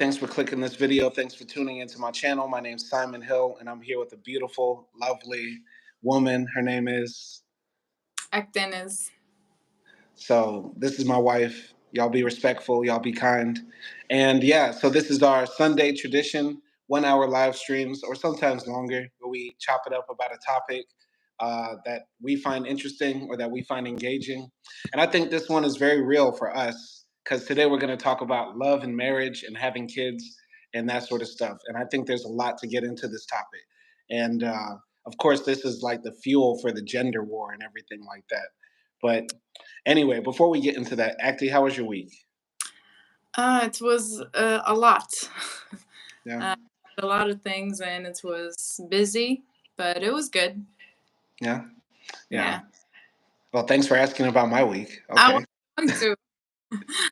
Thanks for clicking this video. Thanks for tuning into my channel. My name's Simon Hill, and I'm here with a beautiful, lovely woman. Her name is. AKDI. So this is my wife. Y'all be respectful. Y'all be kind. And yeah, so this is our Sunday tradition, 1 hour live streams, or sometimes longer, where we chop it up about a topic that we find interesting or that we find engaging. And I think this one is very real for us because today we're going to talk about love and marriage and having kids and that sort of stuff. And I think there's a lot to get into this topic. And of course, this is like the fuel for the gender war and everything like that. But anyway, before we get into that, Acty, how was your week? It was a lot. Yeah, A lot of things, and it was busy, but it was good. yeah, yeah. Yeah. Well, thanks for asking about my week. I was Okay. going to.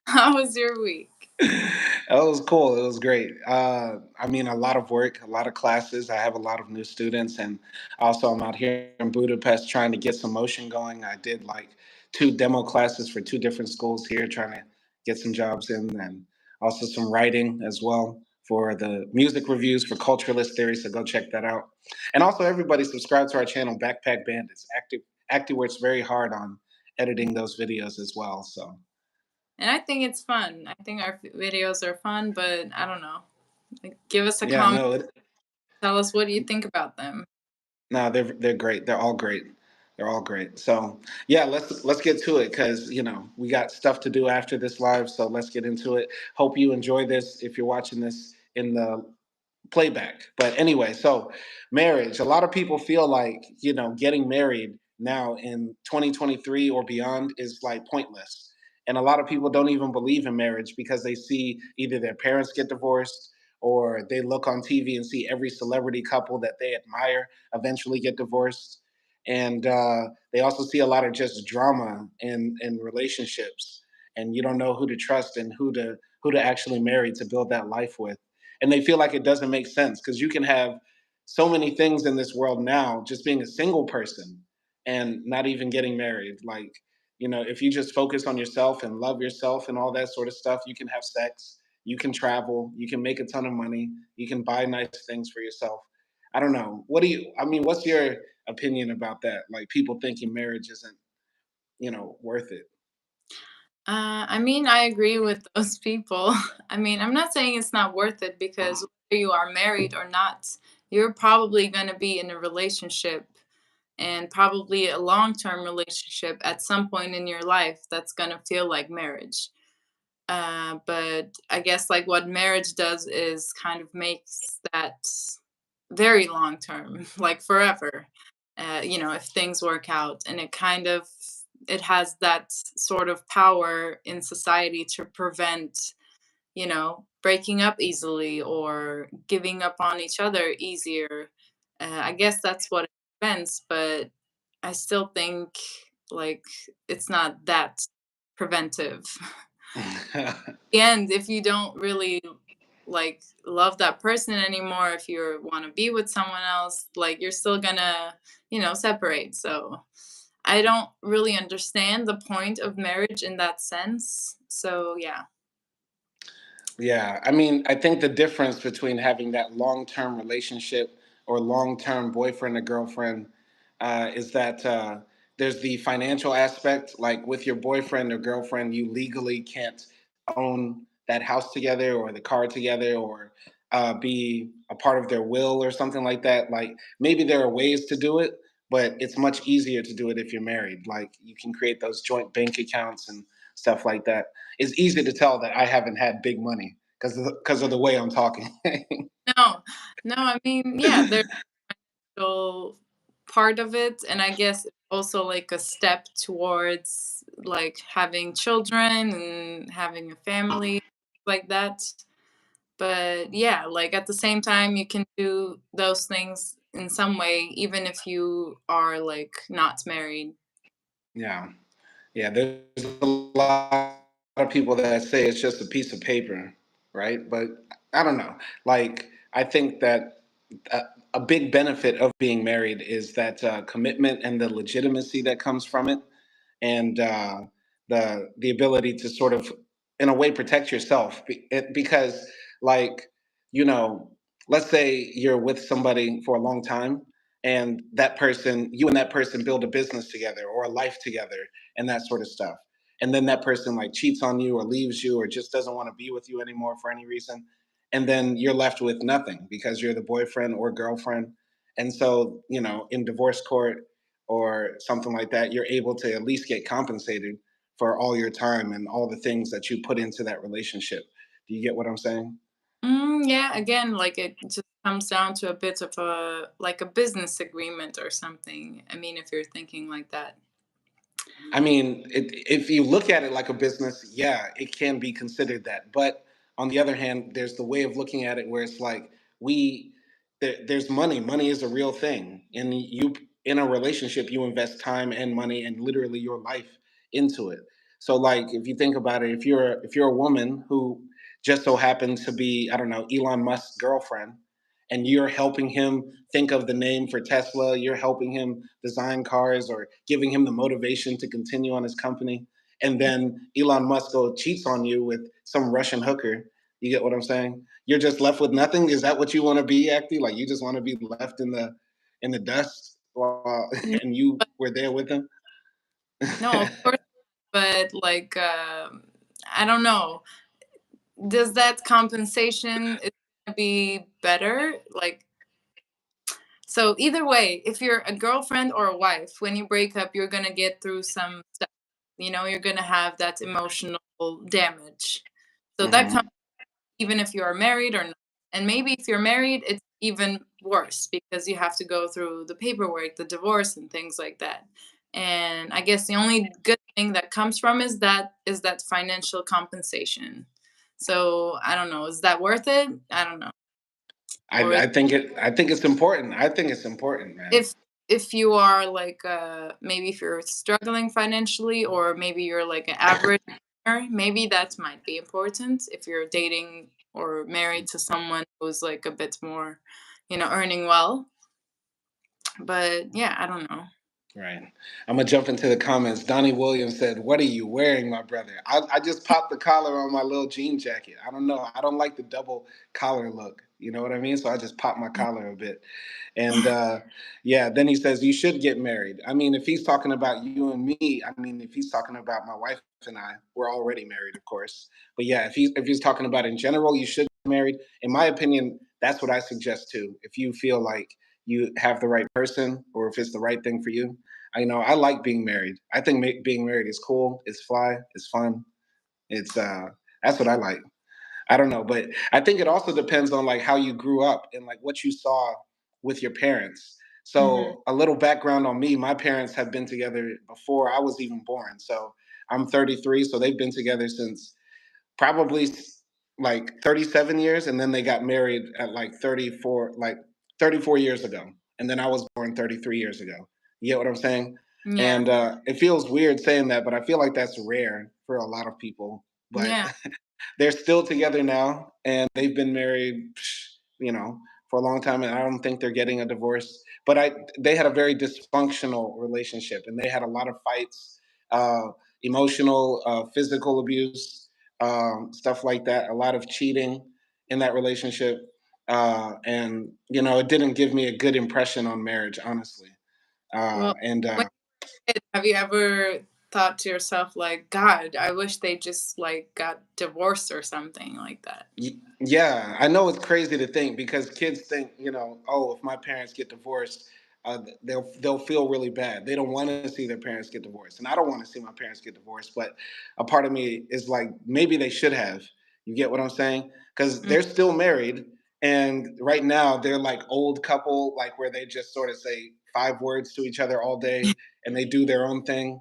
How was your week? It was cool. It was great. I mean, a lot of work, a lot of classes. I have a lot of new students, and also I'm out here in Budapest trying to get some motion going. I did like 2 demo classes for 2 different schools here, trying to get some jobs in, and also some writing as well for the music reviews for Culturalist Theory. So go check that out. And also, everybody subscribe to our channel, Backpack Bandits. Active works very hard on editing those videos as well. So. And I think it's fun. I think our videos are fun, but I don't know. Like, give us a Yeah, comment. no, Tell us what you think about them. no, they're great. They're all great. They're all great. So yeah, let's get to it because we got stuff to do after this live. So let's get into it. Hope you enjoy this if you're watching this in the playback. But anyway, so marriage. A lot of people feel like getting married now in 2023 or beyond is like pointless. And a lot of people don't even believe in marriage because they see either their parents get divorced or they look on TV and see every celebrity couple that they admire eventually get divorced. And they also see a lot of just drama in relationships, and you don't know who to trust and who to actually marry to build that life with. And they feel like it doesn't make sense because you can have so many things in this world now just being a single person and not even getting married. Like, if you just focus on yourself and love yourself and all that sort of stuff, you can have sex, you can travel, you can make a ton of money, you can buy nice things for yourself. I don't know. What's your opinion about that? Like people thinking marriage isn't, worth it. I mean, I agree with those people. I mean, I'm not saying it's not worth it because whether you are married or not, you're probably going to be in a relationship and probably a long term relationship at some point in your life that's going to feel like marriage. But I guess like what marriage does is kind of makes that very long term, like forever. If things work out, and it has that sort of power in society to prevent breaking up easily or giving up on each other easier. I guess that's what it prevents, but I still think like it's not that preventive. And if you don't really like love that person anymore, if you want to be with someone else, like you're still gonna, separate. So I don't really understand the point of marriage in that sense. So yeah. Yeah, I mean, I think the difference between having that long-term relationship or long-term boyfriend or girlfriend is that there's the financial aspect. Like with your boyfriend or girlfriend, you legally can't own that house together or the car together or be a part of their will or something like that. Like maybe there are ways to do it, but it's much easier to do it if you're married. Like you can create those joint bank accounts and stuff like that. It's easy to tell that I haven't had big money because of the way I'm talking. No, no, I mean, yeah, there's still part of it, and I guess also like a step towards like having children and having a family like that. But yeah, like at the same time, you can do those things in some way, even if you are like not married. Yeah, yeah. There's a lot of people that say it's just a piece of paper, right? But I don't know. Like I think that a big benefit of being married is that commitment and the legitimacy that comes from it, and the ability to sort of, in a way, protect yourself because like, you know, let's say you're with somebody for a long time, and you and that person build a business together or a life together and that sort of stuff. And then that person like cheats on you or leaves you or just doesn't want to be with you anymore for any reason. And then you're left with nothing because you're the boyfriend or girlfriend. And so, in divorce court or something like that, you're able to at least get compensated for all your time and all the things that you put into that relationship. Do you get what I'm saying? Yeah, again, like it just comes down to a bit of a like a business agreement or something. I mean, if you're thinking like that. I mean, if you look at it like a business, yeah, it can be considered that. But on the other hand, there's the way of looking at it where it's like we there's money. Money is a real thing, and you in a relationship, you invest time and money and literally your life into it. So, like, if you think about it, if you're a woman who just so happens to be, I don't know, Elon Musk's girlfriend, and you're helping him think of the name for Tesla, you're helping him design cars or giving him the motivation to continue on his company. And then Elon Musk cheats on you with some Russian hooker. You get what I'm saying? You're just left with nothing. Is that what you want to be, actually? Like you just want to be left in the dust while, No, and you but were there with him? no, of course, but like I don't know. Does that compensation is gonna be better? Like, so either way, if you're a girlfriend or a wife, when you break up, you're gonna get through some stuff. You're gonna have that emotional damage. So that comes Hmm. even if you are married or not. And maybe if you're married, it's even worse because you have to go through the paperwork, the divorce, and things like that. And I guess the only good thing that comes from is that financial compensation. So I don't know. Is that worth it? I don't know. I, Or I think it. I think it's important. I think it's important, man. if if you are like maybe if you're struggling financially or maybe you're like an average earner, maybe that might be important if you're dating or married to someone who's like a bit more earning well. But yeah, I don't know. Right. I'm gonna jump into the comments. Donnie Williams said, "What are you wearing, my brother?" I just popped the collar on my little jean jacket. I don't know. I don't like the double collar look. You know what I mean? So I just popped my collar a bit. And yeah, then he says, "You should get married." I mean, if he's talking about you and me, I mean, if he's talking about my wife and I, we're already married, of course. But yeah, if he's talking about in general, you should get married. In my opinion, that's what I suggest too. If you feel like you have the right person, or if it's the right thing for you. I like being married. I think being married is cool. It's fly. It's fun. It's that's what I like. I don't know, but I think it also depends on like how you grew up and like what you saw with your parents. Hmm. So a little background on me: my parents have been together before I was even born. So I'm 33, so they've been together since probably like 37 years, and then they got married at like 34 years ago, and then I was born 33 years ago. You get what I'm saying? Yeah, And it feels weird saying that, but I feel like that's rare for a lot of people. But yeah. they're still together now, and they've been married, you know, for a long time, and I don't think they're getting a divorce. But they had a very dysfunctional relationship, and they had a lot of fights, uh, emotional, physical abuse, stuff like that. A lot of cheating in that relationship, and it didn't give me a good impression on marriage, honestly. Well, And when you did, have you ever thought to yourself like, God, I wish they just like got divorced or something like that? Yeah, I know it's crazy to think because kids think, oh, if my parents get divorced, they'll feel really bad. They don't want to see their parents get divorced, and I don't want to see my parents get divorced. But a part of me is like, maybe they should have. You get what I'm saying? Because Mm, they're still married, and right now they're like old couple, like where they just sort of say 5 words to each other all day, and they do their own thing,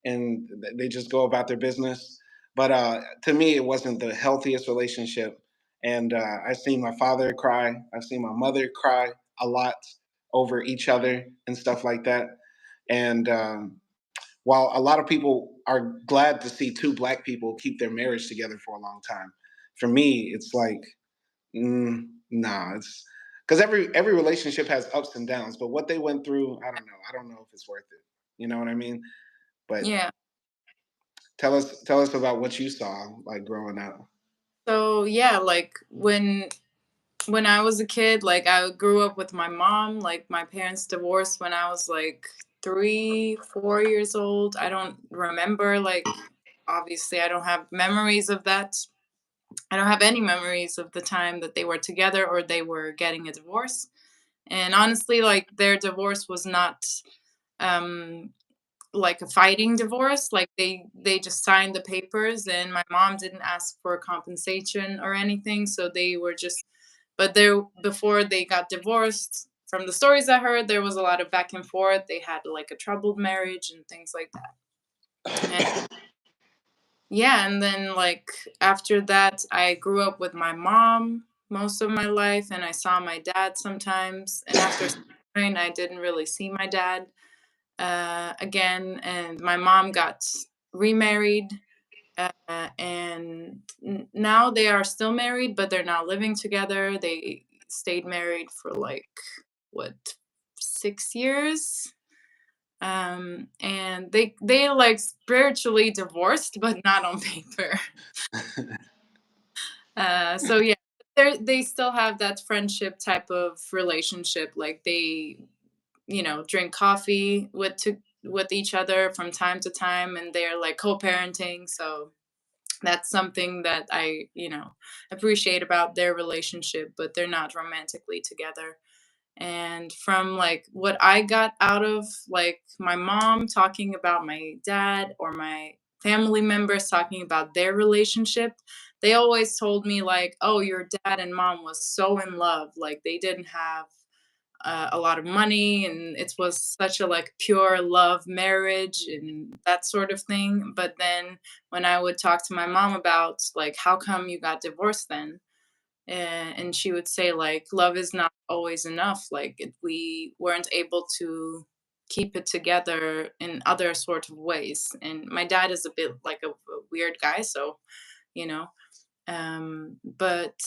and they just go about their business. But to me, it wasn't the healthiest relationship. And I've seen my father cry. I've seen my mother cry a lot over each other and stuff like that. And while a lot of people are glad to see two black people keep their marriage together for a long time, for me, it's like, nah. It's because every relationship has ups and downs. But what they went through, I don't know. I don't know if it's worth it. You know what I mean? But yeah. tell us about what you saw like growing up. So yeah, like when I was a kid, like I grew up with my mom. Like my parents divorced when I was like 3, 4 years old. I don't remember, like, obviously I don't have memories of that. I don't have any memories of the time that they were together or they were getting a divorce. And honestly, like their divorce was not um like a fighting divorce. Like they just signed the papers and my mom didn't ask for compensation or anything, so they were just, but there, before they got divorced, from the stories I heard, there was a lot of back and forth. They had like a troubled marriage and things like that. And yeah, and then like after that I grew up with my mom most of my life and I saw my dad sometimes, and after I didn't really see my dad again, and my mom got remarried. And now they are still married, but they're not living together. They stayed married for like what, 6 years, and they like spiritually divorced, but not on paper. So yeah, they still have that friendship type of relationship. Like they, drink coffee with each other from time to time, and they're like co-parenting. So that's something that I, appreciate about their relationship, but they're not romantically together. And from like what I got out of like my mom talking about my dad or my family members talking about their relationship, they always told me like, "Oh, your dad and mom was so in love. Like they didn't have a lot of money and it was such a like pure love marriage and that sort of thing." But then when I would talk to my mom about like how come you got divorced then, and she would say like love is not always enough, like we weren't able to keep it together in other sort of ways. And my dad is a bit like a weird guy, so you know but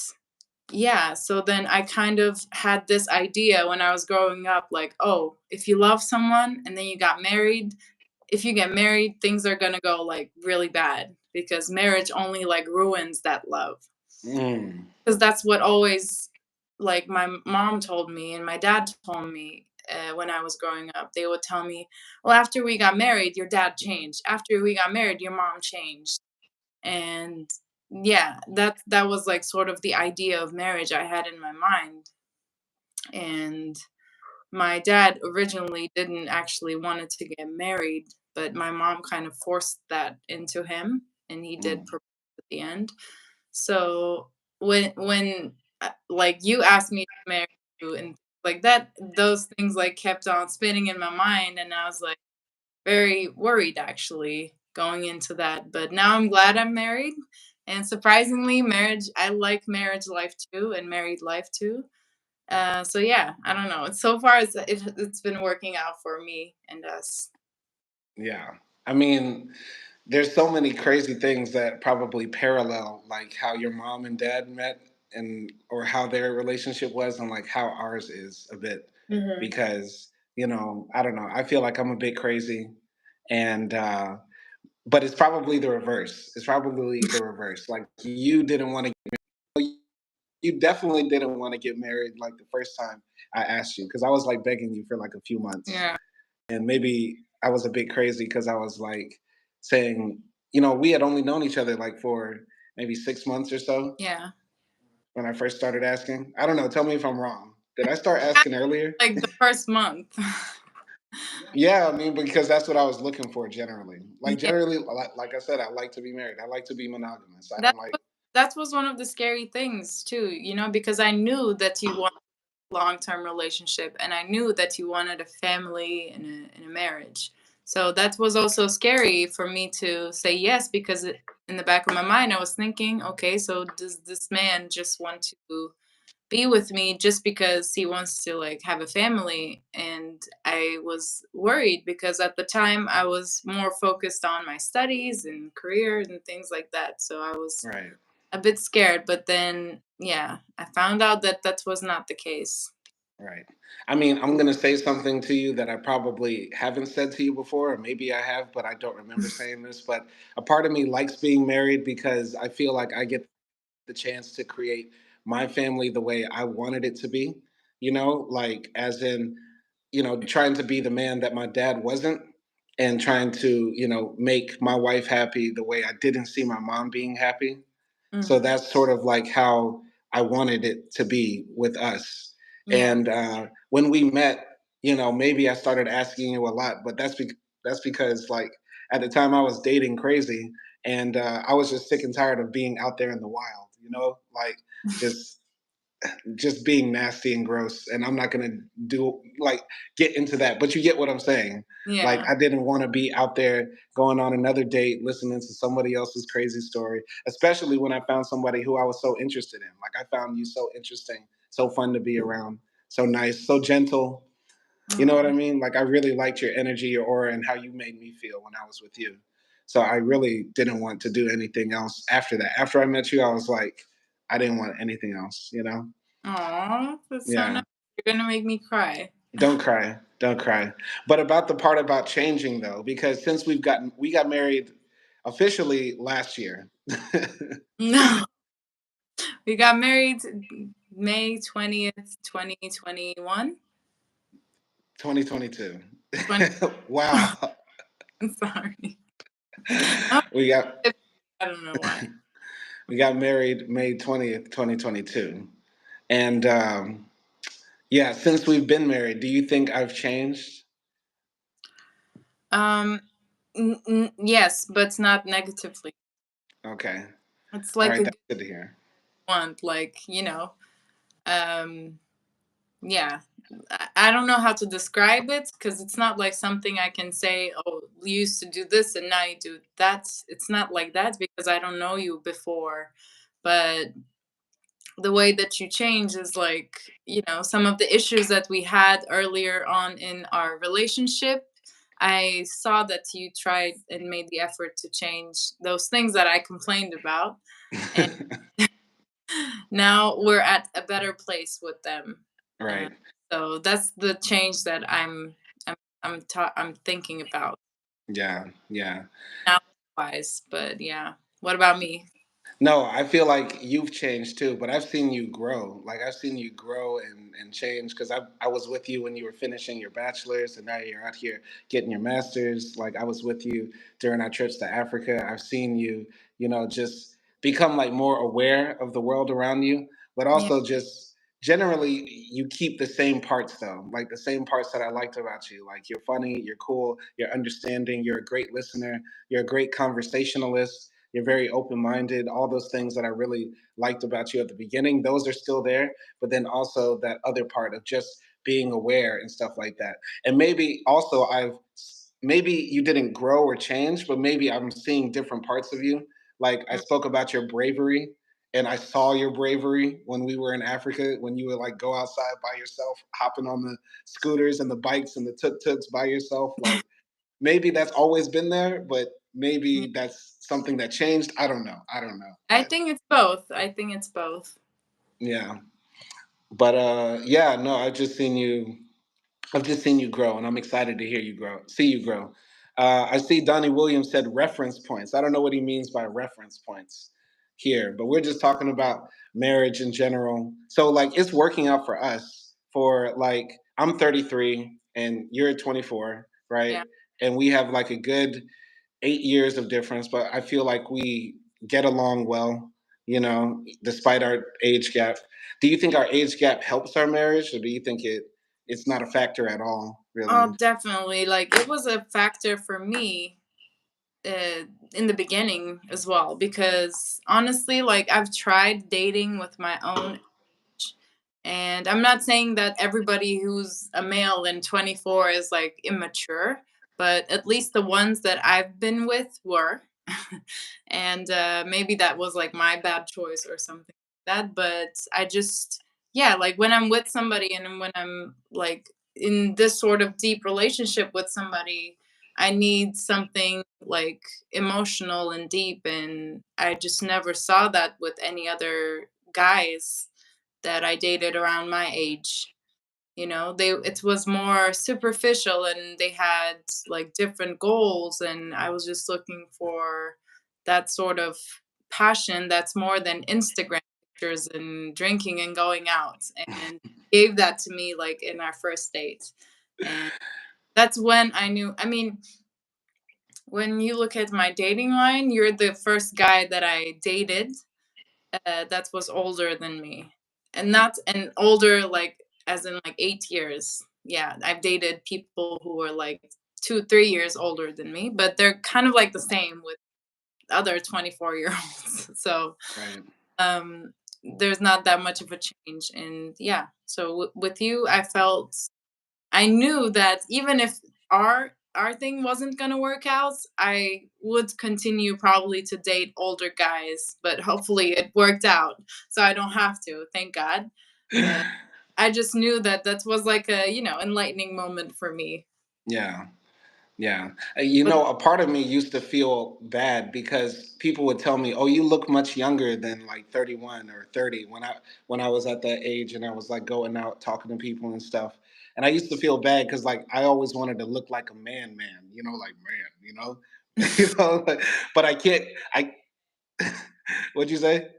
yeah, so then I kind of had this idea when I was growing up, like, oh, if you love someone and then you got married, if you get married, things are gonna go like really bad because marriage only like ruins that love. Mm, Because that's what always, like, my mom told me and my dad told me when I was growing up. They would tell me, well, after we got married, your dad changed. After we got married, your mom changed. And yeah, that was like sort of the idea of marriage I had in my mind. And my dad originally didn't actually wanted to get married, but my mom kind of forced that into him, and he did mm. propose at the end. So when like you asked me to marry you and like that, those things like kept on spinning in my mind, and I was like very worried actually going into that. But now I'm glad I'm married. And surprisingly, I like marriage life too and married life too. So yeah, I don't know. So far, it's been working out for me and us. Yeah. I mean, there's so many crazy things that probably parallel like how your mom and dad met and or how their relationship was and like how ours is a bit Hmm. because I don't know, I feel like I'm a bit crazy and but it's probably the reverse. It's probably the reverse. Like you didn't want to you definitely didn't want to get married like the first time I asked you because I was like begging you for like a few months Yeah, and maybe I was a bit crazy because I was like saying, we had only known each other like for maybe 6 months or so yeah. when I first started asking. I don't know. Tell me if I'm wrong. Did I start asking earlier? Like the first month. Yeah, I mean, because that's what I was looking for generally. Like Yeah, generally, like I said, I like to be married. I like to be monogamous. I that don't like. was, that was one of the scary things too. Because I knew that you want long-term relationship and I knew that you wanted a family and a marriage. So that was also scary for me to say yes, because in the back of my mind I was thinking, okay, so does this man just want to be with me just because he wants to like have a family? And I was worried because at the time I was more focused on my studies and career and things like that, so I was Right, a bit scared. But then yeah, I found out that that was not the case. right. I mean, I'm gonna say something to you that I probably haven't said to you before, or maybe I have, but I don't remember saying this. But a part of me likes being married because I feel like I get the chance to create my family the way I wanted it to be, like as in, trying to be the man that my dad wasn't, and trying to, make my wife happy the way I didn't see my mom being happy. So Mhm. that's sort of like how I wanted it to be with us. Yeah. And when we met, maybe I started asking you a lot, but that's because like at the time I was dating crazy, and I was just sick and tired of being out there in the wild, like just just being nasty and gross. And I'm not gonna do like get into that, but you get what I'm saying. Like Yeah. I didn't want to be out there going on another date, listening to somebody else's crazy story, especially when I found somebody who I was so interested in. Like I found you so interesting, so fun to be around, so nice, so gentle. You know what I Oh. mean? Like I really liked your energy, your aura, and how you made me feel when I was with you. So I really didn't want to do anything else after that. After I met you, I was like, I didn't want anything else. Aw, that's so nice. Yeah. You're gonna make me cry. Don't cry. Don't cry. But about the part about changing though, because since we got married officially last year. No. We got married May 20th, 2021. 2022. 20 Wow. I'm sorry. Oh, We got I don't know why. we got married May 20th, 2022. And yeah, since we've been married, do you think I've changed? Um, yes, but not negatively. Okay. It's All like right, a that's good good to hear. one, like, um, yeah. I don't know how to describe it because it's not like something I can say, oh, you used to do this and now you do that. It's not like that because I don't know you before. But the way that you change is like, some of the issues that we had earlier on in our relationship. I saw that you tried and made the effort to change those things that I complained about. And now we're at a better place with them. Uh, Right. so that's the change that I'm thinking about Yeah. Yeah. now wise. But yeah, what about me? No, I feel like you've changed too, but I've seen you grow. Like I've seen you grow and change because I was with you when you were finishing your bachelor's, and now you're out here getting your master's. Like I was with you during our trips to Africa. I've seen you, just become like more aware of the world around you, but Yeah, also just generally you keep the same parts though, like the same parts that I liked about you. Like you're funny, you're cool, you're understanding, you're a great listener, you're a great conversationalist, you're very open minded. All those things that I really liked about you at the beginning, those are still there. But then also that other part of just being aware and stuff like that. And maybe also maybe you didn't grow or change, but maybe I'm seeing different parts of you. Like I mm, spoke about your bravery, and I saw your bravery when we were in Africa, when you would like go outside by yourself, hopping on the scooters and the bikes and the tuk-tuks by yourself. Like maybe that's always been there, but yeah. maybe that's something that changed. I don't know. I don't know. I But think it's both. I think it's both. yeah. But yeah, no, I've just seen you grow, and I'm excited to hear you grow, see you grow. I see Donnie Williams said reference points. I don't know what he means by reference points here, but we're just talking about marriage in general. So like it's working out for us. For like I'm 33 and you're 24, right? Yeah. And we have like a good 8 years of difference, but I feel like we get along well, despite our age gap. Do you think our age gap helps our marriage, or do you think it's not a factor at all, really? Oh, definitely. Like it was a factor for me in the beginning as well because honestly, like I've tried dating with my own age, and I'm not saying that everybody who's a male in 24 is like immature, but at least the ones that I've been with were. And maybe that was like my bad choice or something like that. But I just, yeah, like when I'm with somebody and when I'm like in this sort of deep relationship with somebody, I need something like emotional and deep. And I just never saw that with any other guys that I dated around my age. They it was more superficial and they had like different goals, and I was just looking for that sort of passion that's more than Instagram pictures and drinking and going out. And gave that to me like in our first date. And that's when I knew. I mean, when you look at my dating line, you're the first guy that I dated that was older than me. And not and older like as in like 8 years. Yeah, I've dated people who were like 2, 3 years older than me, but they're kind of like the same with other 24-year-olds. So Right. um there's not that much of a change. And yeah, so with you, I knew that even if our thing wasn't gonna work out, I would continue probably to date older guys, but hopefully it worked out, so I don't have to, thank God. Uh, I just knew that that was like a, enlightening moment for me. Yeah. Yeah. You But know, a part of me used to feel bad because people would tell me, "Oh, you look much younger than like 31 or 30" when I was at that age and I was like going out talking to people and stuff. And I used to feel bad cuz like I always wanted to look like a man, like man, but I can't I what'd you say?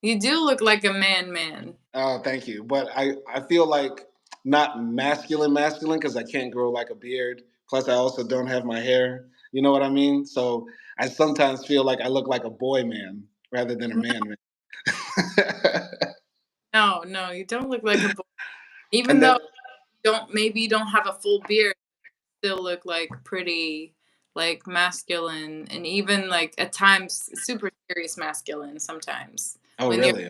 you do look like a man. Oh, thank you. But I feel like not masculine because I can't grow like a beard. Plus, I also don't have my hair. You know what I mean? So I sometimes feel like I look like a boy man rather than a man. No, no, you don't look like a boy. Even And though then, you don't have a full beard, still look like pretty like masculine, and even like at times super serious masculine sometimes oh, when you're really? in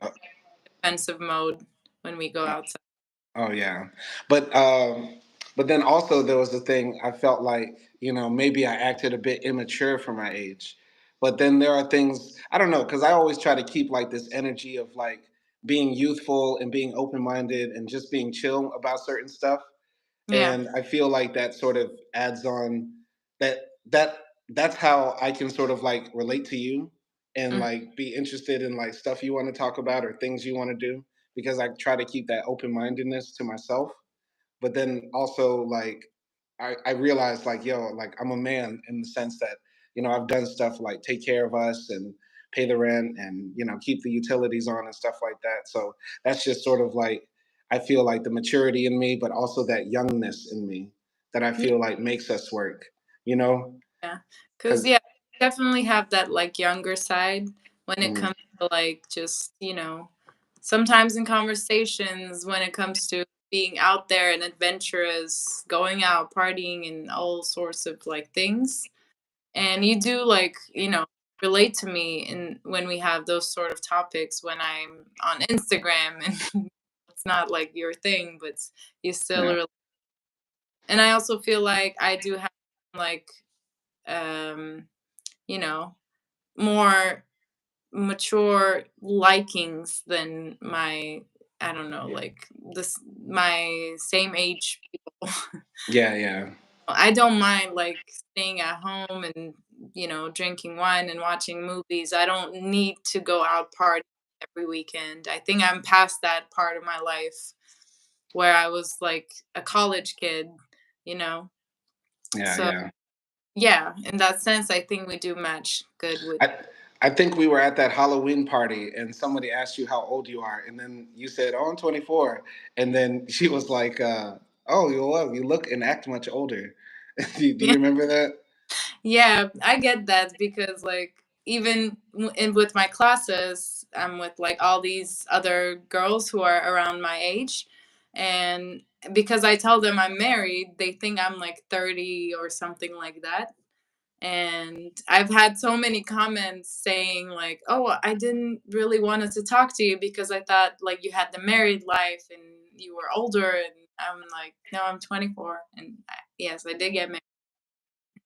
defensive mode when we go Uh, outside. Oh yeah, but but then also there was the thing I felt like maybe I acted a bit immature for my age, but then there are things I don't know because I always try to keep like this energy of like being youthful and being open minded and just being chill about certain stuff, Yeah. and I feel like that sort of adds on that that that's how I can sort of like relate to you and Mhm. like be interested in like stuff you want to talk about or things you want to do because I try to keep that open mindedness to myself. But then also like I realized like like I'm a man in the sense that I've done stuff like take care of us and pay the rent and keep the utilities on and stuff like that. So that's just sort of like I feel like the maturity in me, but also that youngness in me that I Yeah, feel like makes us work. You know, yeah. Cause because yeah, definitely have that like younger side when it mm, comes to like just, sometimes in conversations when it comes to being out there and adventurous, going out, partying and all sorts of like things. And you do like, relate to me in when we have those sort of topics when I'm on Instagram and it's not like your thing, but you still yeah, are. And I also feel like I do have like um, you know, more mature likings than my, I don't know, like this my same age people. yeah, yeah, I don't mind like staying at home and drinking wine and watching movies. I don't need to go out party every weekend. I think I'm past that part of my life where I was like a college kid, you know. yeah, So yeah. yeah, in that sense, I think we do match good with. I I think we were at that Halloween party and somebody asked you how old you are, and then you said, "Oh, I'm 24," and then she was like, "Oh, you look and act much older." Do you Yeah, remember that? yeah, I get that because like even with my classes, I'm with like all these other girls who are around my age, and because I tell them I'm married, they think I'm like 30 or something like that. And I've had so many comments saying like, "Oh, I didn't really wanted to talk to you because I thought like you had the married life and you were older." And I'm like, "No, I'm 24." And yes, I did get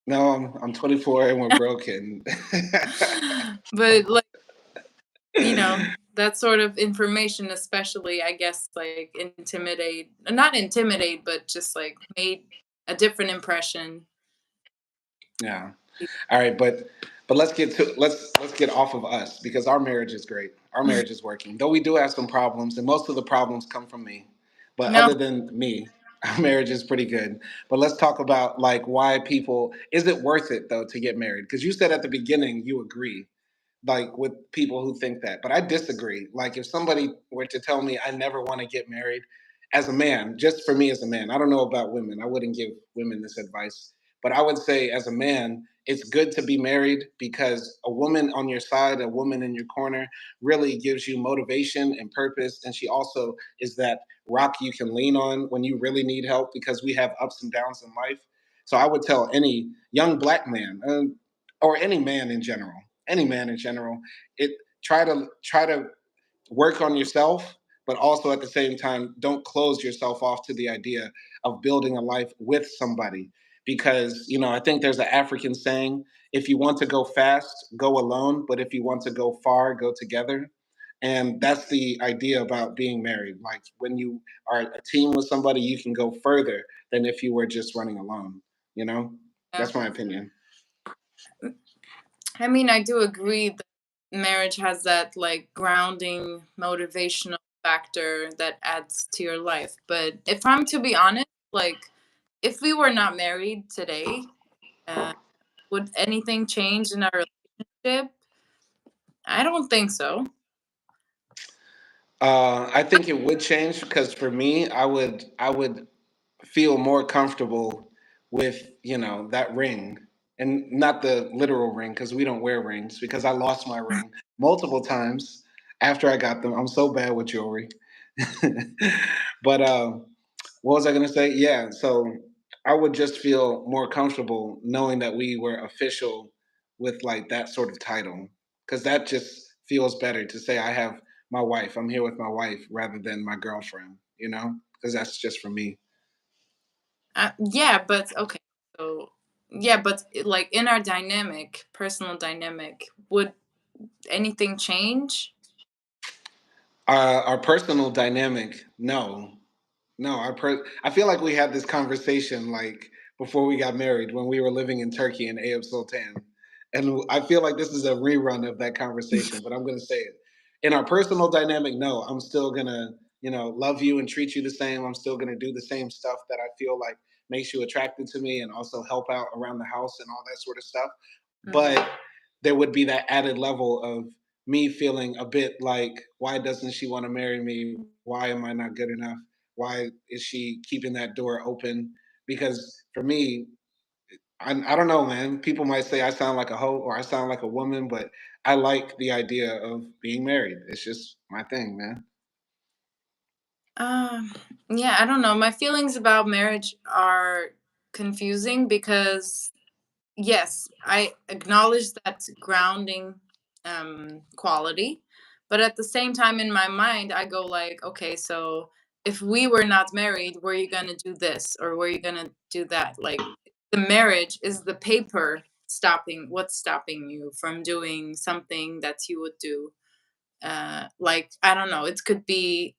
No, I'm 24 and we're broken. but like, that sort of information, especially, I guess, like intimidate, not intimidate, but just like made a different impression. Yeah. All right, but let's get off of us because our marriage is great. Our marriage is working. Though we do have some problems, and most of the problems come from me. But No, other than me, our marriage is pretty good. But let's talk about like why people is it worth it though to get married? Because you said at the beginning you agree. like with people who think that. But I disagree. Like if somebody were to tell me I never want to get married as a man, just for me as a man, I don't know about women. I wouldn't give women this advice. But I would say as a man, it's good to be married because a woman on your side, a woman in your corner really gives you motivation and purpose. And she also is that rock you can lean on when you really need help because we have ups and downs in life. So I would tell any young black man, or any man in general, it try to work on yourself, but also at the same time, don't close yourself off to the idea of building a life with somebody. Because I think there's an African saying: if you want to go fast, go alone, but if you want to go far, go together. And that's the idea about being married. Like when you are a team with somebody, you can go further than if you were just running alone. You know, Yeah. that's my opinion. I mean, I do agree that marriage has that like grounding motivational factor that adds to your life. But if I'm to be honest, like if we were not married today, uh, would anything change in our relationship? I don't think so. I think it would change because for me, I would feel more comfortable with that ring, and not the literal ring because we don't wear rings, because I lost my ring multiple times after I got them. I'm so bad with jewelry. But what was I going to say? Yeah, so I would just feel more comfortable knowing that we were official with like that sort of title, because that just feels better to say I have my wife. I'm here with my wife rather than my girlfriend. Because that's just for me. Yeah, but okay. So yeah, but like in our dynamic, personal dynamic, would anything change? Our personal dynamic, no. No, I feel like we had this conversation like before we got married when we were living in Turkey in Ayub Sultan. And I feel like this is a rerun of that conversation, but I'm going to say it. In our personal dynamic, no, I'm still going to, love you and treat you the same. I'm still going to do the same stuff that I feel like makes you attracted to me, and also help out around the house and all that sort of stuff. Mhm. But there would be that added level of me feeling a bit like, why doesn't she want to marry me? Why am I not good enough? Why is she keeping that door open? Because for me, I don't know, man. People might say I sound like a hoe or I sound like a woman, but I like the idea of being married. It's just my thing, man. Um, yeah, I don't know. My feelings about marriage are confusing because yes, I acknowledge that grounding quality, but at the same time in my mind I go like, okay, so if we were not married, were you going to do this or were you going to do that? Like the marriage is the paper stopping what's stopping you from doing something that you would do. Like I don't know, it could be,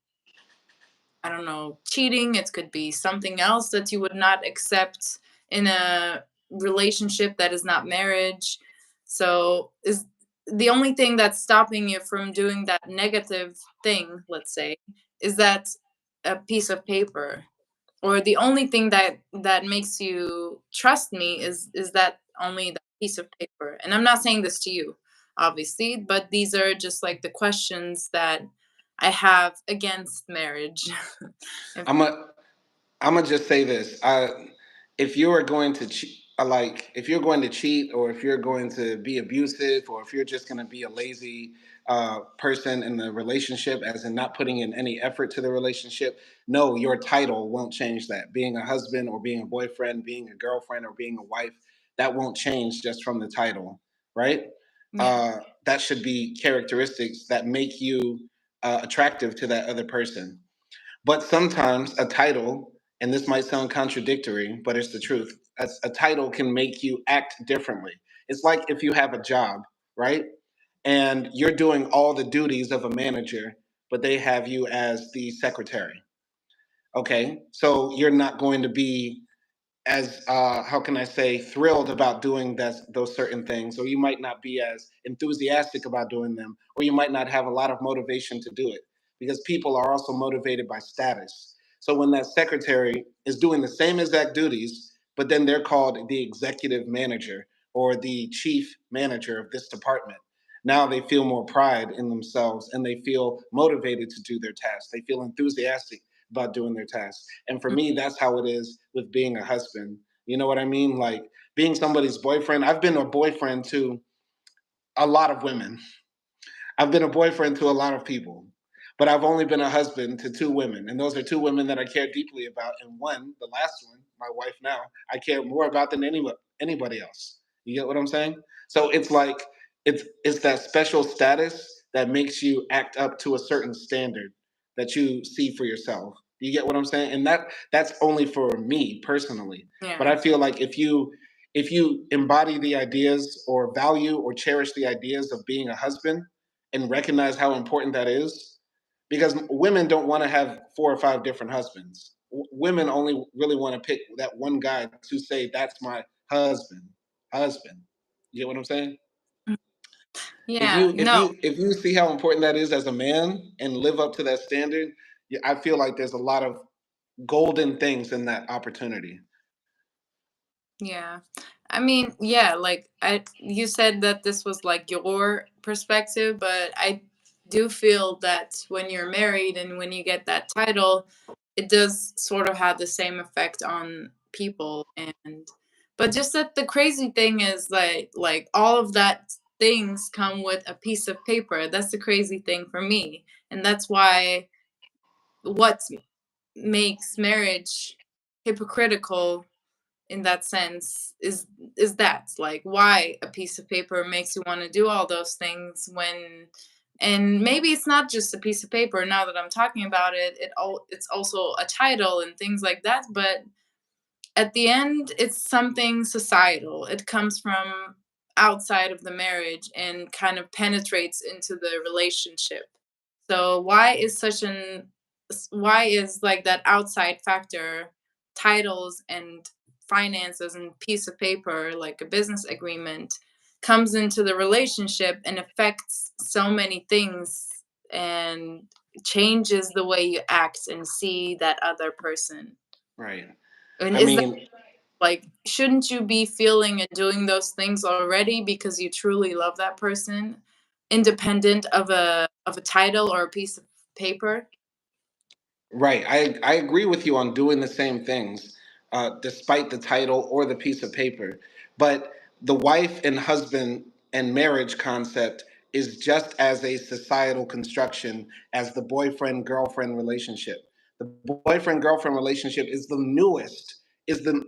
I don't know, cheating. It could be something else that you would not accept in a relationship that is not marriage. So, is the only thing that's stopping you from doing that negative thing, let's say, is that a piece of paper? Or the only thing that makes you trust me is that only that piece of paper? And I'm not saying this to you, obviously, but these are just like the questions that I have against marriage. If I'm a I'm gonna just say this: if you are going to if you're going to cheat, or if you're going to be abusive, or if you're just going to be a lazy person in the relationship, as in not putting in any effort to the relationship, no, your title won't change that. Being a husband, or being a boyfriend, being a girlfriend, or being a wife, that won't change just from the title, right? yeah. That should be characteristics that make you attractive to that other person. But sometimes a title, and this might sound contradictory, but it's the truth. A title can make you act differently. It's like if you have a job, right? And you're doing all the duties of a manager, but they have you as the secretary. Okay. So you're not going to be as how can I say, thrilled about doing those certain things, or you might not be as enthusiastic about doing them, or you might not have a lot of motivation to do it, because people are also motivated by status. So when that secretary is doing the same exact duties, but then they're called the executive manager or the chief manager of this department, Now they feel more pride in themselves and they feel motivated to do their tasks. They feel enthusiastic about doing their tasks. And for me, that's how it is with being a husband. You know what I mean? Like being somebody's boyfriend. I've been a boyfriend to a lot of women. I've been a boyfriend to a lot of people, but I've only been a husband to two women, and those are two women that I care deeply about. And one, the last one, my wife now, I care more about than anybody else. You get what I'm saying? So it's like it's that special status that makes you act up to a certain standard that you see for yourself. You get what I'm saying? And that's only for me personally. But Yeah. I feel like if you embody the ideas or value or cherish the ideas of being a husband and recognize how important that is, because women don't want to have four or five different husbands. Women only really want to pick that one guy to say that's my husband. You get what I'm saying? Mm. if Yeah. you if No. you if you see how important that is as a man and live up to that standard, I feel like there's a lot of golden things in that opportunity. Yeah. I mean, yeah, like I you said that this was like your perspective, but I do feel that when you're married and when you get that title, it does sort of have the same effect on people. And but just that the crazy thing is like all of that things come with a piece of paper. That's the crazy thing for me. And that's why what makes marriage hypocritical in that sense is that like why a piece of paper makes you want to do all those things when, and maybe it's not just a piece of paper. Now that I'm talking about it, it's also a title and things like that, but at the end it's something societal. It comes from outside of the marriage and kind of penetrates into the relationship. So why is like that outside factor, titles and finances and piece of paper like a business agreement, comes into the relationship and affects so many things and changes the way you act and see that other person. Right. And I is that mean, like, shouldn't you be feeling and doing those things already because you truly love that person, independent of a title or a piece of paper? right. I agree with you on doing the same things, despite the title or the piece of paper. But the wife and husband and marriage concept is just as a societal construction as the boyfriend girlfriend relationship. The boyfriend girlfriend relationship is the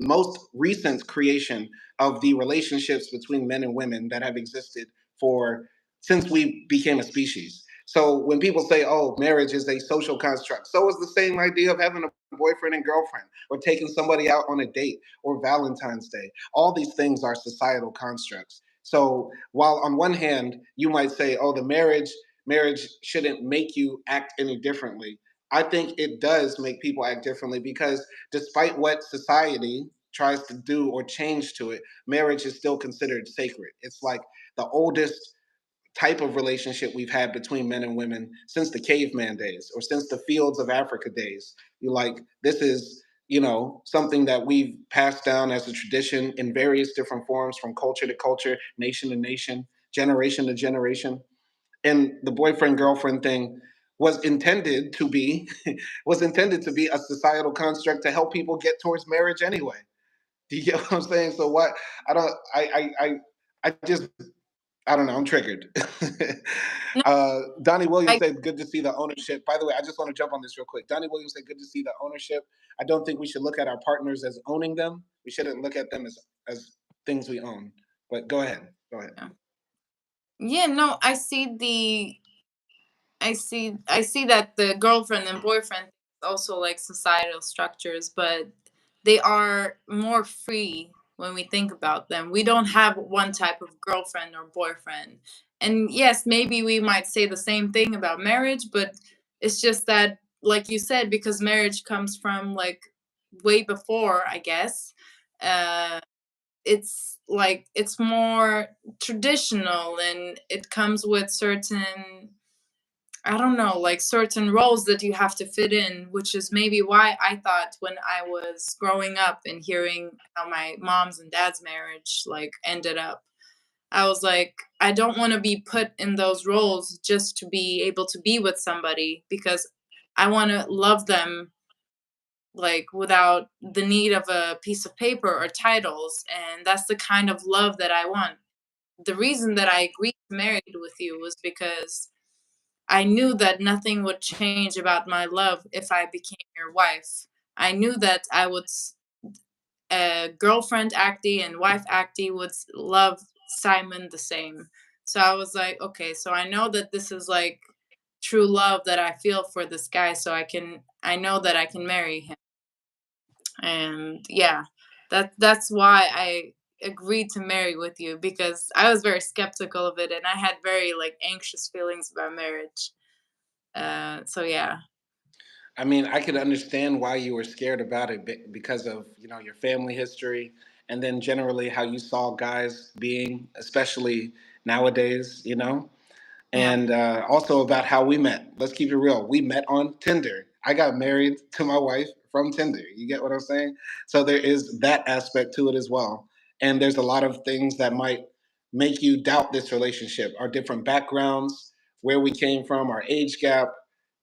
most recent creation of the relationships between men and women that have existed for since we became a species. So when people say, "Oh, marriage is a social construct," so is the same idea of having a boyfriend and girlfriend, or taking somebody out on a date, or Valentine's Day. All these things are societal constructs. So while on one hand you might say, "Oh, the marriage shouldn't make you act any differently," I think it does make people act differently because despite what society tries to do or change to it, marriage is still considered sacred. It's like the oldest type of relationship we've had between men and women since the caveman days or since the fields of Africa days. You like this is something that we've passed down as a tradition in various different forms from culture to culture, nation to nation, generation to generation. And the boyfriend girlfriend thing was intended to be was intended to be a societal construct to help people get towards marriage anyway. Do you get what I'm saying? So what I don't I just I don't know. I'm triggered. No, Donnie Williams I said, "Good to see the ownership." By the way, I just want to jump on this real quick. Donnie Williams said, "Good to see the ownership." I don't think we should look at our partners as owning them. We shouldn't look at them as things we own. But go ahead. Go ahead. yeah, no, I see that the girlfriend and boyfriend is also like societal structures, but they are more free when we think about them. We don't have one type of girlfriend or boyfriend. And yes, maybe we might say the same thing about marriage, but it's just that, like you said, because marriage comes from like way before, I guess, uh, it's like it's more traditional and it comes with certain, I don't know, like certain roles that you have to fit in, which is maybe why I thought when I was growing up and hearing how my mom's and dad's marriage like ended up, I was like, I don't want to be put in those roles just to be able to be with somebody, because I want to love them like without the need of a piece of paper or titles, and that's the kind of love that I want. The reason that I agreed to marry with you was because I knew that nothing would change about my love if I became your wife. I knew that I would girlfriend Acti and wife Acti would love Simon the same. So I was like, okay, so I know that this is like true love that I feel for this guy, so I know that I can marry him. And yeah, that's why I agreed to marry with you, because I was very skeptical of it and I had very like anxious feelings about marriage. So yeah. I mean, I could understand why you were scared about it because of, your family history, and then generally how you saw guys being, especially nowadays. Yeah. And also about how we met. Let's keep it real. We met on Tinder. I got married to my wife from Tinder. You get what I'm saying? So there is that aspect to it as well. And there's a lot of things that might make you doubt this relationship: our different backgrounds, where we came from, our age gap,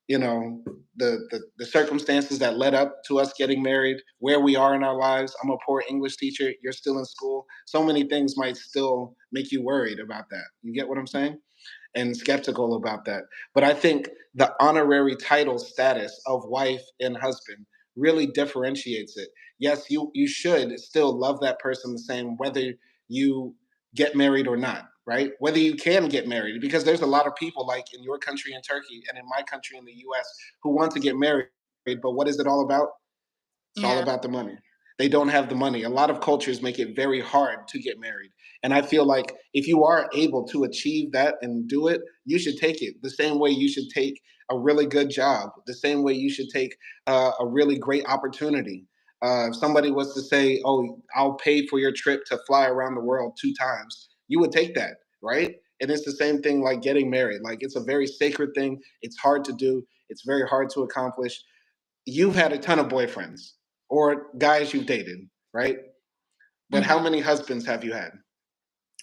you know, the circumstances that led up to us getting married, where we are in our lives. I'm a poor English teacher. You're still in school. So many things might still make you worried about that. You get what I'm saying? And skeptical about that. But I think the honorary title status of wife and husband really differentiates it. Yes, you should still love that person the same whether you get married or not, right? Whether you can get married, because there's a lot of people like in your country in Turkey and in my country in the US who want to get married, but what is it all about? It's all Yeah. about the money. They don't have the money. A lot of cultures make it very hard to get married. And I feel like if you are able to achieve that and do it, you should take it the same way you should take a really good job, the same way you should take a really great opportunity. If somebody was to say, "Oh, I'll pay for your trip to fly around the world 2 times," you would take that, right? And it's the same thing like getting married. Like it's a very sacred thing. It's hard to do. It's very hard to accomplish. You've had a ton of boyfriends or guys you've dated, right? But Hmm. how many husbands have you had?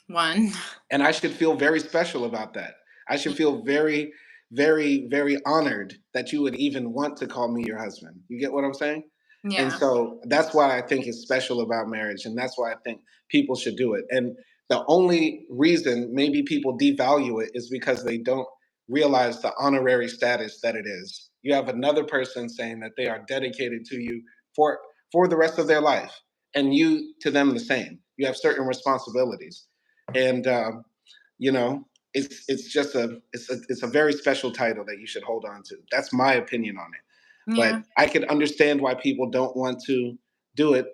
One. And I should feel very special about that. I should feel very, very, very honored that you would even want to call me your husband. You get what I'm saying? And Yeah. so that's why I think it's special about marriage. And that's why I think people should do it. And the only reason maybe people devalue it is because they don't realize the honorary status that it is. You have another person saying that they are dedicated to you for for the rest of their life, and you to them the same. You have certain responsibilities, and you know it's a very special title that you should hold on to. That's my opinion on it. But Yeah. I could understand why people don't want to do it.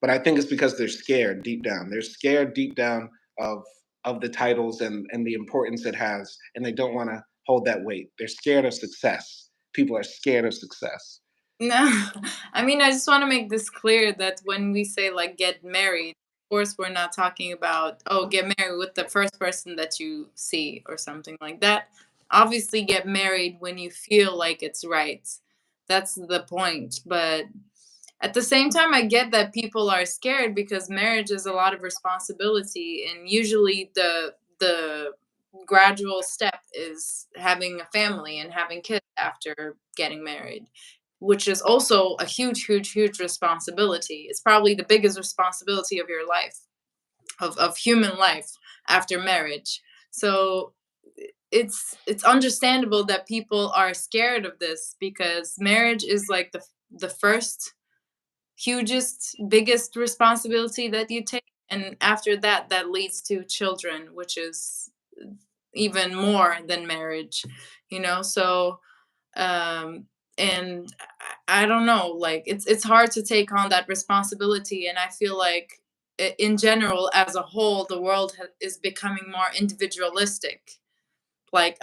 But I think it's because they're scared deep down. They're scared deep down of of the titles and the importance it has, and they don't want to hold that weight. They're scared of success. People are scared of success. No, I mean, I just want to make this clear that when we say like get married, of course, we're not talking about, oh, get married with the first person that you see or something like that. Obviously, get married when you feel like it's right. That's the point. But at the same time, I get that people are scared because marriage is a lot of responsibility, and usually the gradual step is having a family and having kids after getting married, which is also a huge, huge, huge responsibility. It's probably the biggest responsibility of your life, of human life after marriage. So it's understandable that people are scared of this, because marriage is like the first hugest, biggest responsibility that you take. And after that, that leads to children, which is even more than marriage, you know? So, and I don't know, like it's hard to take on that responsibility. And I feel like in general, as a whole, the world is becoming more individualistic, like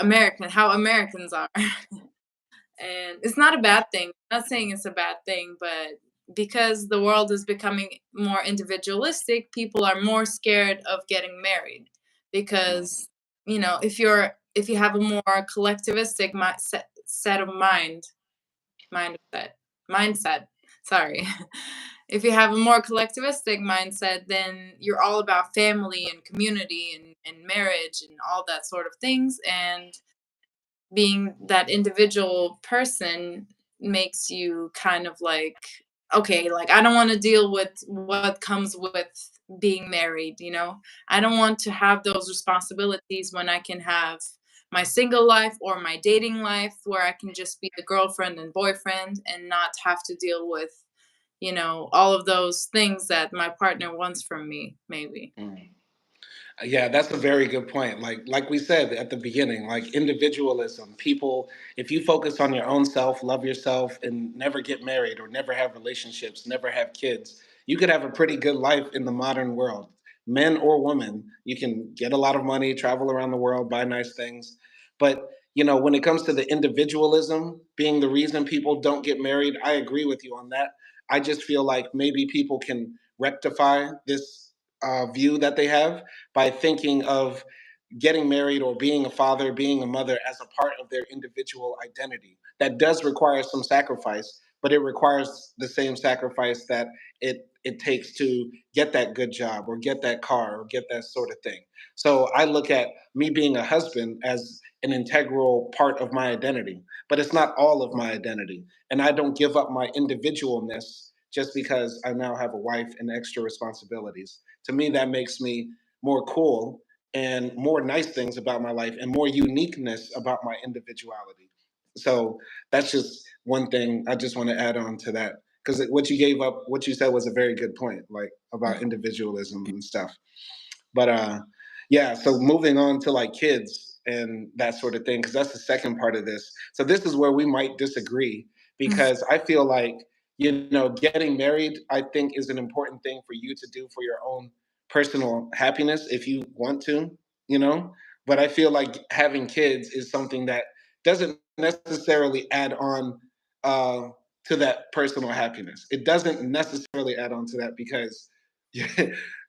how Americans are. And it's not a bad thing. I'm not saying it's a bad thing, but because the world is becoming more individualistic, people are more scared of getting married, because if you have a more collectivistic set of mindset mindset, sorry. If you have a more collectivistic mindset, then you're all about family and community, and and marriage and all that sort of things. And being that individual person makes you kind of like, okay, like I don't want to deal with what comes with being married, you know? I don't want to have those responsibilities when I can have my single life or my dating life where I can just be the girlfriend and boyfriend and not have to deal with, all of those things that my partner wants from me, maybe. Mm. Yeah, that's a very good point. Like we said at the beginning, like individualism. People, if you focus on your own self, love yourself, and never get married or never have relationships, never have kids, you could have a pretty good life in the modern world. Men or women, you can get a lot of money, travel around the world, buy nice things. But when it comes to the individualism being the reason people don't get married, I agree with you on that. I just feel like maybe people can rectify this view that they have by thinking of getting married or being a father, being a mother as a part of their individual identity. That does require some sacrifice, but it requires the same sacrifice that it takes to get that good job or get that car or get that sort of thing. So I look at me being a husband as an integral part of my identity, but it's not all of my identity. And I don't give up my individualness just because I now have a wife and extra responsibilities. To me, that makes me more cool and more nice things about my life and more uniqueness about my individuality. So that's just one thing I just want to add on to that because what you said was a very good point, like about individualism and stuff. But yeah, so moving on to like kids and that sort of thing, because that's the second part of this. So this is where we might disagree because I feel like, getting married, I think is an important thing for you to do for your own personal happiness if you want to, you know. But I feel like having kids is something that doesn't necessarily add on uh, to that personal happiness. It doesn't necessarily add on to that because